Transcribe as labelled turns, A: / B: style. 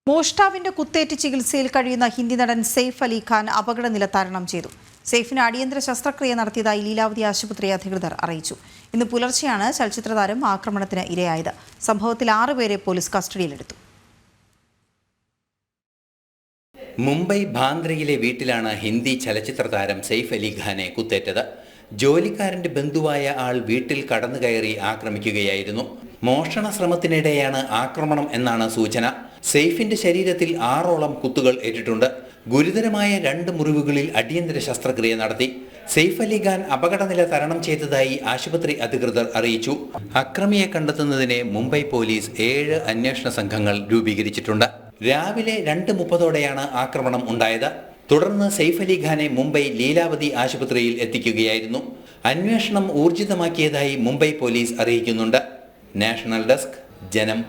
A: മോഷ്ടാവിന്റെ കുത്തേറ്റ് ചികിത്സയിൽ കഴിയുന്ന ഹിന്ദി നടൻ സെയ്ഫ് അലി ഖാൻ അപകടനില തരണം ചെയ്തു. സെയ്ഫിന് അടിയന്തര ശസ്ത്രക്രിയ നടത്തിയതായി ലീലാവതി ആശുപത്രി അധികൃതർ അറിയിച്ചു. ഇന്ന് പുലർച്ചെയാണ് ചലച്ചിത്രതാരം ആക്രമണത്തിന് ഇരയായത്. സംഭവത്തിൽ 6 പേരെ പോലീസ് കസ്റ്റഡിയിലെടുത്തു.
B: മുംബൈ ബാന്ദ്രയിലെ വീട്ടിലാണ് ഹിന്ദി ചലച്ചിത്ര താരം സെയ്ഫ് അലി ഖാനെ കുത്തേറ്റത്. ജോലിക്കാരന്റെ ബന്ധുവായ ആൾ വീട്ടിൽ കടന്നു കയറി ആക്രമിക്കുകയായിരുന്നു. മോഷണ ശ്രമത്തിനിടെയാണ് ആക്രമണം എന്നാണ് സൂചന. സെയ്ഫിന്റെ ശരീരത്തിൽ 6ഓളം കുത്തുകൾ ഏറ്റിട്ടുണ്ട്. ഗുരുതരമായ 2 മുറിവുകളിൽ അടിയന്തര ശസ്ത്രക്രിയ നടത്തി. സെയ്ഫ് അലി ഖാൻ അപകടനില തരണം ചെയ്തതായി ആശുപത്രി അധികൃതർ അറിയിച്ചു. അക്രമിയെ കണ്ടെത്തുന്നതിന് മുംബൈ പോലീസ് 7 അന്വേഷണ സംഘങ്ങൾ രൂപീകരിച്ചിട്ടുണ്ട്. രാവിലെ 2:30ഓടെയാണ് ആക്രമണം ഉണ്ടായത്. തുടർന്ന് സെയ്ഫ് അലി ഖാനെ മുംബൈ ലീലാവതി ആശുപത്രിയിൽ എത്തിക്കുകയായിരുന്നു. അന്വേഷണം ഊർജിതമാക്കിയതായി മുംബൈ പോലീസ് അറിയിക്കുന്നുണ്ട്. നാഷണൽ ഡെസ്ക്, ജനം.